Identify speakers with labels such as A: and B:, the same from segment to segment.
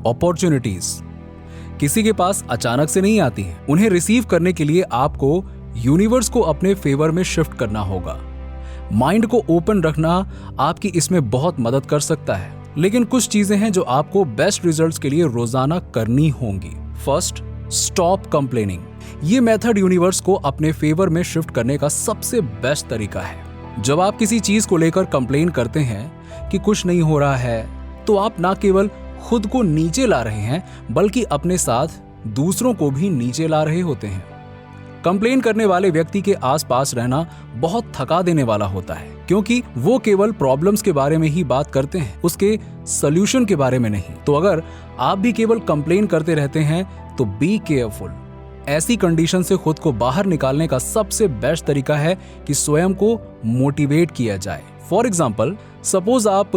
A: Opportunities किसी के पास अचानक से नहीं आती हैं। उन्हें रिसीव करने के लिए आपको यूनिवर्स को अपने फेवर में शिफ्ट करना होगा। माइंड को ओपन रखना आपकी इसमें बहुत मदद कर सकता है। लेकिन कुछ चीजें हैं जो आपको बेस्ट रिजल्ट्स के लिए रोजाना करनी होंगी। First, stop complaining. ये मेथड यूनिवर्स को अपने फेवर में शिफ्ट करने का सबसे बेस्ट तरीका है। जब आप किसी चीज को लेकर कंप्लेन करते हैं कि कुछ नहीं हो रहा है, तो आप ना केवल खुद को नीचे ला रहे हैं बल्कि अपने साथ दूसरों को भी नीचे ला रहे होते हैं। कंप्लेन करने वाले व्यक्ति के आसपास रहना बहुत थका देने वाला होता है, क्योंकि वो केवल प्रॉब्लम्स के बारे में ही बात करते हैं, उसके सॉल्यूशन के बारे में नहीं। तो अगर आप भी केवल कंप्लेन करते रहते हैं तो बी केयरफुल। ऐसी कंडीशन से खुद को बाहर निकालने का सबसे बेस्ट तरीका है कि स्वयं को मोटिवेट किया जाए। फॉर एग्जाम्पल, सपोज आप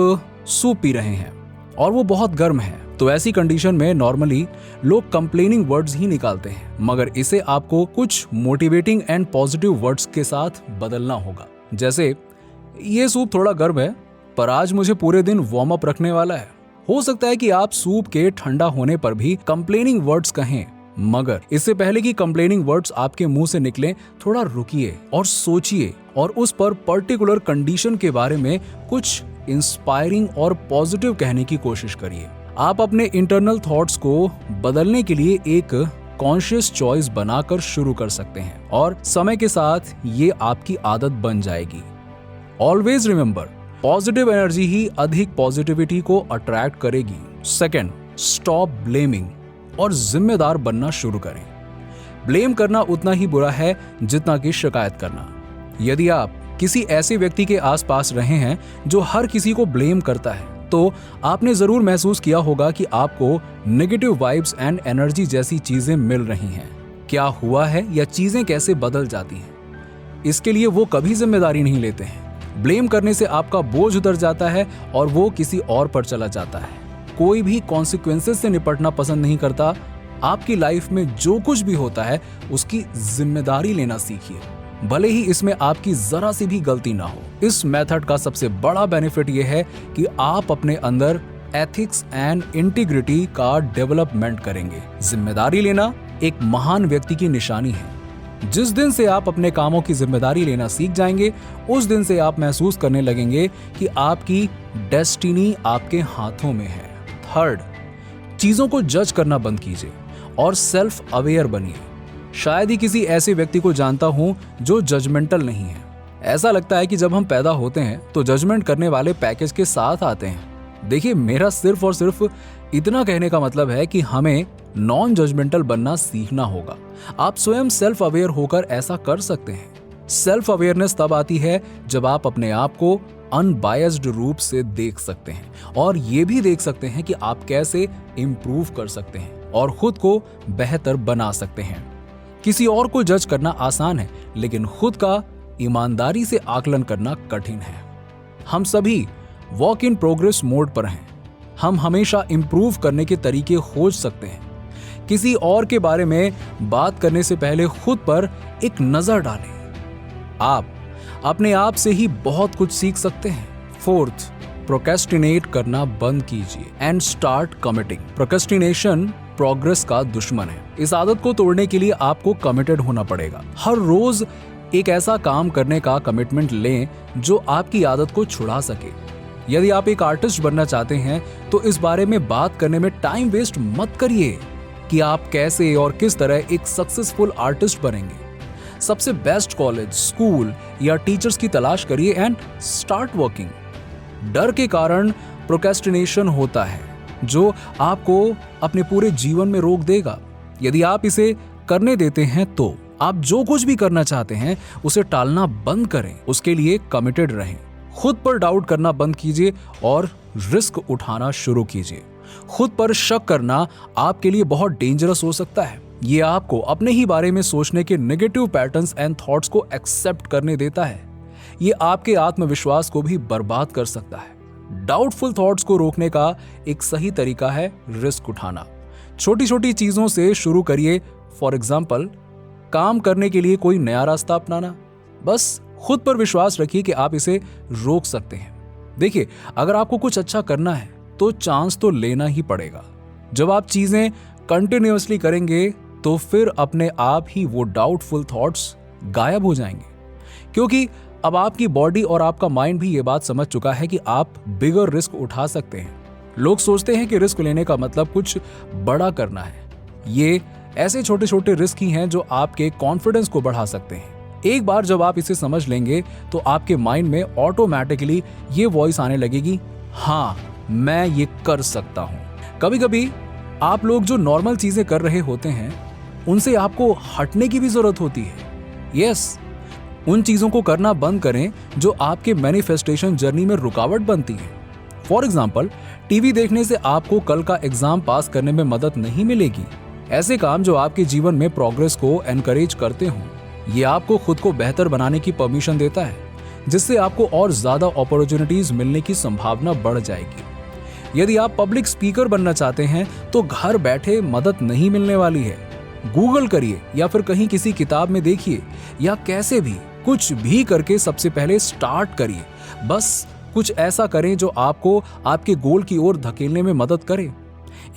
A: सूप पी रहे हैं और वो बहुत गर्म है, तो ऐसी कंडीशन में नॉर्मली लोग कंप्लेनिंग वर्ड्स ही निकालते हैं, मगर इसे आपको कुछ मोटिवेटिंग एंड पॉजिटिव वर्ड्स के साथ बदलना होगा। जैसे, ये सूप थोड़ा गर्म है पर आज मुझे पूरे दिन वार्म अप रखने वाला है। हो सकता है कि आप सूप के ठंडा होने पर भी कंप्लेनिंग वर्ड्स कहें, मगर इससे पहले कि कंप्लेनिंग वर्ड्स आपके मुंह से निकलें, थोड़ा रुकिए और सोचिए और उस पर पर्टिकुलर कंडीशन के बारे में कुछ इंस्पायरिंग और पॉजिटिव कहने की कोशिश करिए। आप अपने इंटरनल थॉट्स को बदलने के लिए एक कॉन्शियस चॉइस बनाकर शुरू कर सकते हैं और समय के साथ ये आपकी आदत बन जाएगी। ऑलवेज रिमेंबर, पॉजिटिव एनर्जी ही अधिक पॉजिटिविटी को अट्रैक्ट करेगी। सेकेंड, स्टॉप ब्लेमिंग और जिम्मेदार बनना शुरू करें। ब्लेम करना उतना ही बुरा है जितना कि शिकायत करना। यदि आप किसी ऐसे व्यक्ति के आसपास रहे हैं जो हर किसी को ब्लेम करता है, तो आपने जरूर महसूस किया होगा कि आपको नेगेटिव वाइब्स एंड एनर्जी जैसी चीजें मिल रही हैं। क्या हुआ है या चीजें कैसे बदल जाती हैं, इसके लिए वो कभी जिम्मेदारी नहीं लेते हैं। ब्लेम करने से आपका बोझ उतर जाता है और वो किसी और पर चला जाता है। कोई भी कॉन्सिक्वेंसेस से निपटना पसंद नहीं करता। आपकी लाइफ में जो कुछ भी होता है उसकी जिम्मेदारी लेना सीखिए, भले ही इसमें आपकी जरा सी भी गलती ना हो। इस मेथड का सबसे बड़ा बेनिफिट यह है कि आप अपने अंदर एथिक्स एंड इंटीग्रिटी का डेवलपमेंट करेंगे। जिम्मेदारी लेना एक महान व्यक्ति की निशानी है। जिस दिन से आप अपने कामों की जिम्मेदारी लेना सीख जाएंगे, उस दिन से आप महसूस करने लगेंगे कि आपकी डेस्टिनी आपके हाथों में है। थर्ड, चीजों को जज करना बंद कीजिए और सेल्फ अवेयर बनिए। शायद ही किसी ऐसे व्यक्ति को जानता हूं जो जजमेंटल नहीं है। ऐसा लगता है कि जब हम पैदा होते हैं तो जजमेंट करने वाले पैकेज के साथ आते हैं। देखिए, मेरा सिर्फ और सिर्फ इतना कहने का मतलब है कि हमें नॉन जजमेंटल बनना सीखना होगा। आप स्वयं सेल्फ अवेयर होकर ऐसा कर सकते हैं। सेल्फ अवेयरनेस तब आती है जब आप अपने आप को अनबायस्ड रूप से देख सकते हैं और ये भी देख सकते हैं कि आप कैसे इम्प्रूव कर सकते हैं और खुद को बेहतर बना सकते हैं। किसी और को जज करना आसान है, लेकिन खुद का ईमानदारी से आकलन करना कठिन है। हम सभी वॉक इन प्रोग्रेस मोड पर हैं। हम हमेशा इम्प्रूव करने के तरीके खोज सकते हैं। किसी और के बारे में बात करने से पहले खुद पर एक नजर डालें। आप अपने आप से ही बहुत कुछ सीख सकते हैं। फोर्थ, प्रोक्रेस्टिनेट करना बंद कीजिए and start committing. Procrastination progress का दुश्मन है। इस आदत को तोड़ने के लिए आपको कमिटेड होना पड़ेगा। हर रोज एक ऐसा काम करने का कमिटमेंट लें जो आपकी आदत को छुड़ा सके। यदि आप एक आर्टिस्ट बनना चाहते हैं तो इस बारे में बात करने में टाइम वेस्ट मत करिए कि आप कैसे और किस तरह एक सक्सेसफुल आर्टिस्ट बनेंगे। सबसे बेस्ट कॉलेज, स्कूल या टीचर्स की तलाश करिए एंड स्टार्ट वर्किंग। डर के कारण प्रोक्रेस्टिनेशन होता है जो आपको अपने पूरे जीवन में रोक देगा। यदि आप इसे करने देते हैं तो आप जो कुछ भी करना चाहते हैं उसे टालना बंद करें। उसके लिए कमिटेड रहें। खुद पर डाउट करना बंद कीजिए और रिस्क उठाना शुरू कीजिए। खुद पर शक करना आपके लिए बहुत डेंजरस हो सकता है। ये आपको अपने ही बारे में सोचने के नेगेटिव पैटर्न्स एंड थॉट्स को एक्सेप्ट करने देता है। ये आपके आत्मविश्वास को भी बर्बाद कर सकता है। डाउटफुल थॉट्स को रोकने का एक सही तरीका है रिस्क उठाना। छोटी छोटी चीजों से शुरू करिए। फॉर एग्जाम्पल, काम करने के लिए कोई नया रास्ता अपनाना। बस खुद पर विश्वास रखिए कि आप इसे रोक सकते हैं। देखिए, अगर आपको कुछ अच्छा करना है तो चांस तो लेना ही पड़ेगा। जब आप चीजें कंटिन्यूअसली करेंगे तो फिर अपने आप ही वो डाउटफुल थॉट्स गायब हो जाएंगे, क्योंकि अब आपकी बॉडी और आपका माइंड भी ये बात समझ चुका है कि आप बिगर रिस्क उठा सकते हैं। लोग सोचते हैं कि रिस्क लेने का मतलब कुछ बड़ा करना है। ये ऐसे छोटे छोटे रिस्क ही हैं जो आपके कॉन्फिडेंस को बढ़ा सकते हैं। एक बार जब आप इसे समझ लेंगे तो आपके माइंड में ऑटोमेटिकली ये वॉइस आने लगेगी, हाँ मैं ये कर सकता हूं। कभी कभी आप लोग जो नॉर्मल चीजें कर रहे होते हैं उनसे आपको हटने की भी जरूरत होती है। यस, उन चीजों को करना बंद करें जो आपके मैनिफेस्टेशन जर्नी में रुकावट बनती है। फॉर एग्जाम्पल, टीवी देखने से आपको कल का एग्जाम पास करने में मदद नहीं मिलेगी। ऐसे काम जो आपके जीवन में प्रोग्रेस को एनकरेज करते हों, ये आपको खुद को बेहतर बनाने की परमिशन देता है, जिससे आपको और ज्यादा अपॉर्चुनिटीज मिलने की संभावना बढ़ जाएगी। यदि आप पब्लिक स्पीकर बनना चाहते हैं तो घर बैठे मदद नहीं मिलने वाली है। गूगल करिए या फिर कहीं किसी किताब में देखिए, या कैसे भी कुछ भी करके सबसे पहले स्टार्ट करिए। बस कुछ ऐसा करें जो आपको आपके गोल की ओर धकेलने में मदद करे।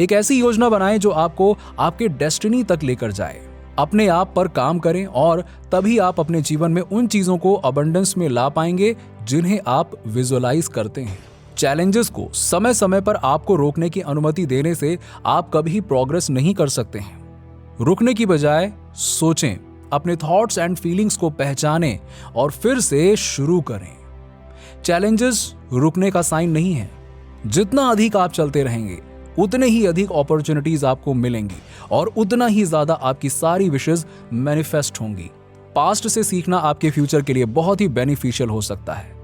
A: एक ऐसी योजना बनाएं जो आपको आपके डेस्टिनी तक लेकर जाए। अपने आप पर काम करें और तभी आप अपने जीवन में उन चीजों को अबंडेंस में ला पाएंगे जिन्हें आप विजुअलाइज करते हैं। चैलेंजेस को समय समय पर आपको रोकने की अनुमति देने से आप कभी प्रोग्रेस नहीं कर सकते हैं। रुकने की बजाय सोचें, अपने थॉट्स एंड फीलिंग्स को पहचानें और फिर से शुरू करें। चैलेंजेस रुकने का साइन नहीं है। जितना अधिक आप चलते रहेंगे उतने ही अधिक अपॉर्चुनिटीज आपको मिलेंगी और उतना ही ज्यादा आपकी सारी विशेस मैनिफेस्ट होंगी। पास्ट से सीखना आपके फ्यूचर के लिए बहुत ही बेनिफिशियल हो सकता है।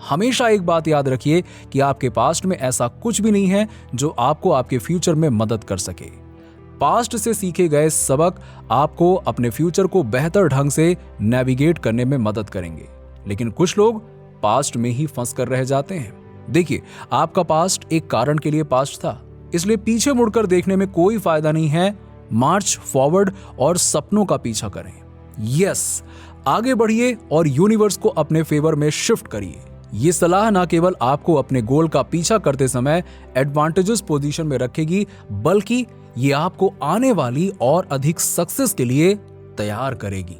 A: हमेशा एक बात याद रखिए कि आपके पास्ट में ऐसा कुछ भी नहीं है जो आपको आपके फ्यूचर में मदद कर सके। पास्ट से सीखे गए सबक आपको अपने फ्यूचर को बेहतर ढंग से नेविगेट करने में मदद करेंगे, लेकिन कुछ लोग पास्ट में ही फंस कर रह जाते हैं। देखिए, आपका पास्ट एक कारण के लिए पास्ट था, इसलिए पीछे मुड़कर देखने में कोई फायदा नहीं है। मार्च फॉरवर्ड और सपनों का पीछा करें। यस, आगे बढ़िए और यूनिवर्स को अपने फेवर में शिफ्ट करिए। ये सलाह न केवल आपको अपने गोल का पीछा करते समय एडवांटेजेस पोजीशन में रखेगी, बल्कि ये आपको आने वाली और अधिक सक्सेस के लिए तैयार करेगी।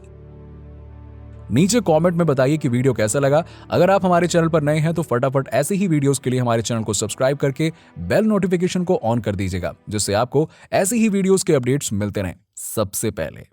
A: नीचे कमेंट में बताइए कि वीडियो कैसा लगा। अगर आप हमारे चैनल पर नए हैं तो फटाफट ऐसे ही वीडियोस के लिए हमारे चैनल को सब्सक्राइब करके बेल नोटिफिकेशन को ऑन कर दीजिएगा, जिससे आपको ऐसे ही वीडियोस के अपडेट्स मिलते रहें सबसे पहले।